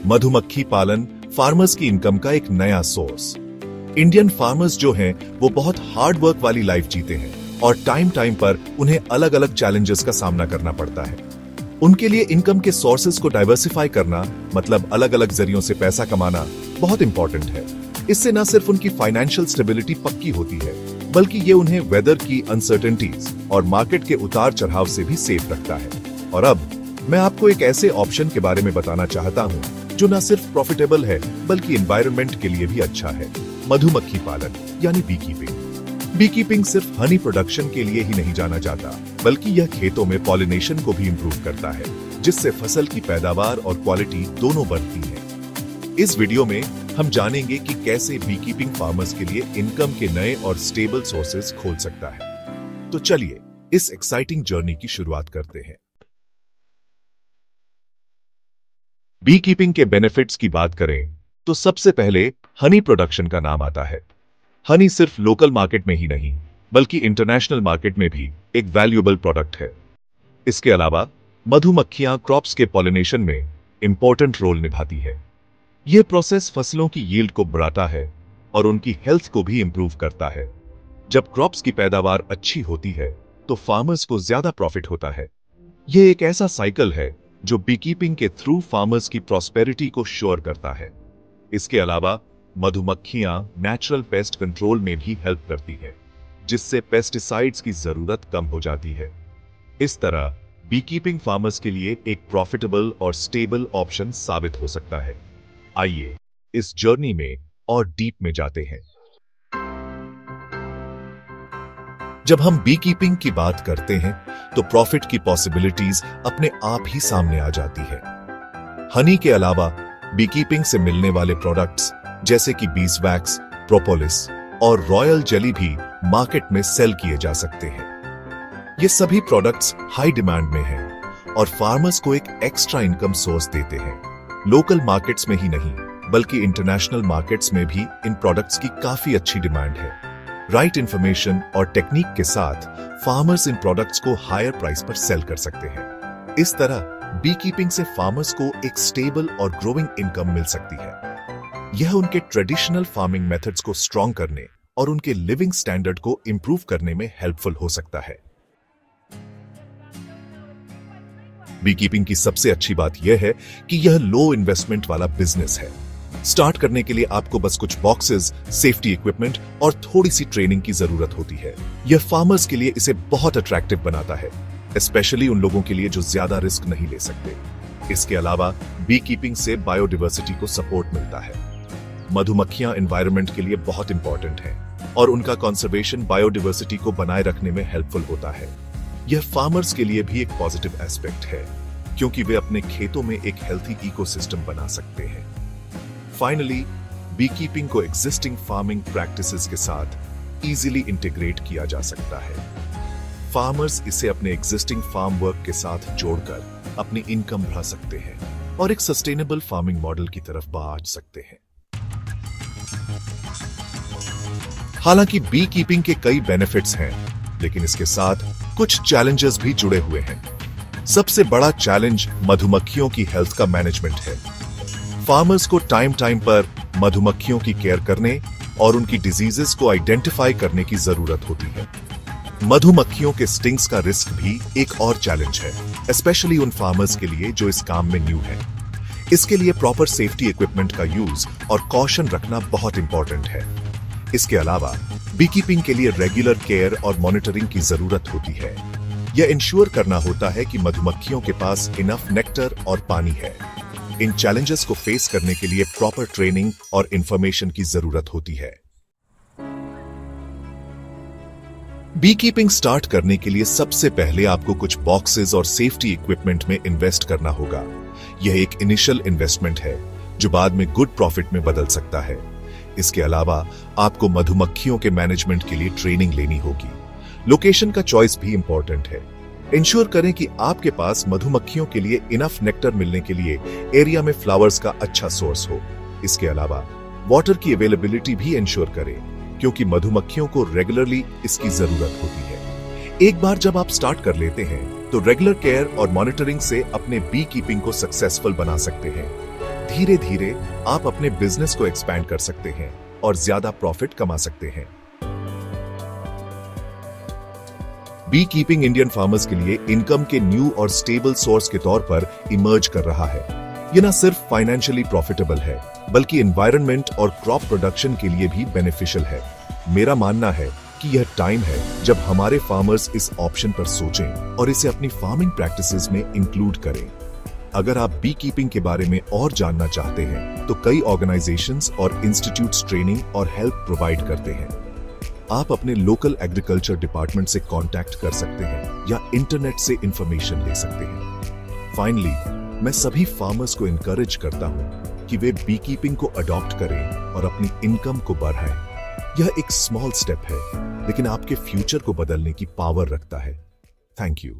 मधुमक्खी पालन फार्मर्स की इनकम का एक नया सोर्स। इंडियन फार्मर्स जो हैं वो बहुत हार्ड वर्क वाली लाइफ जीते हैं और टाइम टाइम पर उन्हें अलग अलग चैलेंजेस का सामना करना पड़ता है। उनके लिए इनकम के सोर्सेज को डाइवर्सिफाई करना, मतलब अलग अलग जरियों से पैसा कमाना, बहुत इंपॉर्टेंट है। इससे न सिर्फ उनकी फाइनेंशियल स्टेबिलिटी पक्की होती है, बल्कि ये उन्हें वेदर की अनसर्टेनिटीज और मार्केट के उतार चढ़ाव से भी सेफ रखता है। और अब मैं आपको एक ऐसे ऑप्शन के बारे में बताना चाहता हूं जो न सिर्फ प्रॉफिटेबल है बल्कि एनवायरनमेंट के लिए भी अच्छा है। मधुमक्खी पालन यानी बी कीपिंग। बी कीपिंग सिर्फ हनी प्रोडक्शन के लिए ही नहीं जाना जाता, बल्कि यह खेतों में पॉलिनेशन को भी इंप्रूव करता है, जिससे फसल की पैदावार और क्वालिटी दोनों बढ़ती है। इस वीडियो में हम जानेंगे कि कैसे बी कीपिंग फार्मर्स के लिए इनकम के नए और स्टेबल सोर्सेज खोल सकता है। तो चलिए इस एक्साइटिंग जर्नी की शुरुआत करते हैं। बी कीपिंग के बेनिफिट्स की बात करें तो सबसे पहले हनी प्रोडक्शन का नाम आता है। हनी सिर्फ लोकल मार्केट में ही नहीं बल्कि इंटरनेशनल मार्केट में भी एक वैल्यूएबल प्रोडक्ट है। इसके अलावा मधुमक्खियां क्रॉप्स के पॉलिनेशन में इंपॉर्टेंट रोल निभाती है। यह प्रोसेस फसलों की यील्ड को बढ़ाता है और उनकी हेल्थ को भी इंप्रूव करता है। जब क्रॉप्स की पैदावार अच्छी होती है तो फार्मर्स को ज्यादा प्रॉफिट होता है। यह एक ऐसा साइकिल है जो बीकीपिंग के थ्रू फार्मर्स की प्रॉस्पेरिटी को श्योर करता है। इसके अलावा मधुमक्खियां नेचुरल पेस्ट कंट्रोल में भी हेल्प करती है, जिससे पेस्टिसाइड्स की जरूरत कम हो जाती है। इस तरह बीकीपिंग फार्मर्स के लिए एक प्रॉफिटेबल और स्टेबल ऑप्शन साबित हो सकता है। आइए इस जर्नी में और डीप में जाते हैं। जब हम बी कीपिंग की बात करते हैं तो प्रॉफिट की पॉसिबिलिटीज अपने आप ही सामने आ जाती है। हनी के अलावा बी कीपिंग से मिलने वाले प्रोडक्ट्स जैसे कि बीस वैक्स, प्रोपोलिस और रॉयल जेली भी मार्केट में सेल किए जा सकते हैं। ये सभी प्रोडक्ट्स हाई डिमांड में हैं और फार्मर्स को एक एक्स्ट्रा इनकम सोर्स देते हैं। लोकल मार्केट्स में ही नहीं बल्कि इंटरनेशनल मार्केट्स में भी इन प्रोडक्ट्स की काफी अच्छी डिमांड है। राइट इंफॉर्मेशन और टेक्निक के साथ फार्मर्स इन प्रोडक्ट्स को हायर प्राइस पर सेल कर सकते हैं। इस तरह बी कीपिंग से फार्मर्स को एक स्टेबल और ग्रोइंग इनकम मिल सकती है। यह उनके ट्रेडिशनल फार्मिंग मेथड्स को स्ट्रॉन्ग करने और उनके लिविंग स्टैंडर्ड को इंप्रूव करने में हेल्पफुल हो सकता है। बी कीपिंग की सबसे अच्छी बात यह है कि यह लो इन्वेस्टमेंट वाला बिजनेस है। स्टार्ट करने के लिए आपको बस कुछ बॉक्सेस, सेफ्टी इक्विपमेंट और थोड़ी सी ट्रेनिंग की जरूरत होती है। यह फार्मर्स के लिए इसे बहुत अट्रैक्टिव बनाता है, स्पेशली उन लोगों के लिए जो ज्यादा रिस्क नहीं ले सकते। इसके अलावा बी कीपिंग से बायोडाइवर्सिटी को सपोर्ट मिलता है। मधुमक्खियां एनवायरनमेंट के लिए बहुत इंपॉर्टेंट हैं और उनका कंजर्वेशन बायोडाइवर्सिटी को बनाए रखने में हेल्पफुल होता है। यह फार्मर्स के लिए भी एक पॉजिटिव एस्पेक्ट है क्योंकि वे अपने खेतों में एक हेल्थी इकोसिस्टम बना सकते हैं। फाइनली, बी कीपिंग को एग्जिस्टिंग फार्मिंग प्रैक्टिसेस के साथ इजीली इंटीग्रेट किया जा सकता है। फार्मर्स इसे अपने एग्जिस्टिंग फार्म वर्क के साथ जोड़कर अपनी इनकम बढ़ा सकते हैं और एक सस्टेनेबल फार्मिंग मॉडल की तरफ बढ़ सकते हैं। हालांकि बी कीपिंग के कई बेनिफिट्स हैं, लेकिन इसके साथ कुछ चैलेंजेस भी जुड़े हुए हैं। सबसे बड़ा चैलेंज मधुमक्खियों की हेल्थ का मैनेजमेंट है। फार्मर्स को टाइम टाइम पर मधुमक्खियों की केयर करने और उनकी डिजीजेस को आइडेंटिफाई करने की जरूरत होती है। मधुमक्खियों के स्टिंग्स का रिस्क भी एक और चैलेंज है, स्पेशली उन फार्मर्स के लिए जो इस काम में न्यू है। इसके लिए प्रॉपर सेफ्टी इक्विपमेंट का यूज और कॉशन रखना बहुत इंपॉर्टेंट है। इसके अलावा बी कीपिंग के लिए रेगुलर केयर और मॉनिटरिंग की जरूरत होती है। यह इंश्योर करना होता है कि मधुमक्खियों के पास इनफ नेक्टर और पानी है। इन चैलेंजेस को फेस करने के लिए प्रॉपर ट्रेनिंग और इंफॉर्मेशन की जरूरत होती है। बी कीपिंग स्टार्ट करने के लिए सबसे पहले आपको कुछ बॉक्सेस और सेफ्टी इक्विपमेंट में इन्वेस्ट करना होगा। यह एक इनिशियल इन्वेस्टमेंट है जो बाद में गुड प्रॉफिट में बदल सकता है। इसके अलावा आपको मधुमक्खियों के मैनेजमेंट के लिए ट्रेनिंग लेनी होगी। लोकेशन का चॉइस भी इंपॉर्टेंट है। इंश्योर करें कि आपके पास मधुमक्खियों के लिए इनफ नेक्टर मिलने के लिए एरिया में फ्लावर्स का अच्छा सोर्स हो। इसके अलावा वाटर की अवेलेबिलिटी भी इंश्योर करें, क्योंकि मधुमक्खियों को रेगुलरली इसकी जरूरत होती है। एक बार जब आप स्टार्ट कर लेते हैं तो रेगुलर केयर और मॉनिटरिंग से अपने बी कीपिंग को सक्सेसफुल बना सकते हैं। धीरे धीरे आप अपने बिजनेस को एक्सपैंड कर सकते हैं और ज्यादा प्रॉफिट कमा सकते हैं। बी कीपिंग इंडियन फार्मर्स के लिए इनकम के न्यू और स्टेबल सोर्स के तौर पर इमर्ज कर रहा है। यह न सिर्फ फाइनेंशियली प्रॉफिटेबल है, बल्कि एनवायरनमेंट और क्रॉप प्रोडक्शन के लिए भी बेनिफिशियल है। मेरा मानना है कि यह टाइम है जब हमारे फार्मर्स इस ऑप्शन पर सोचें और इसे अपनी फार्मिंग प्रैक्टिसेस में इंक्लूड करें। अगर आप बी कीपिंग के बारे में और जानना चाहते हैं, तो कई ऑर्गेनाइजेशंस और इंस्टीट्यूट्स ट्रेनिंग और हेल्प प्रोवाइड करते हैं। आप अपने लोकल एग्रीकल्चर डिपार्टमेंट से कांटेक्ट कर सकते हैं या इंटरनेट से इंफॉर्मेशन ले सकते हैं। फाइनली, मैं सभी फार्मर्स को इनकरेज करता हूं कि वे बी कीपिंग को अडॉप्ट करें और अपनी इनकम को बढ़ाएं। यह एक स्मॉल स्टेप है, लेकिन आपके फ्यूचर को बदलने की पावर रखता है। Thank you.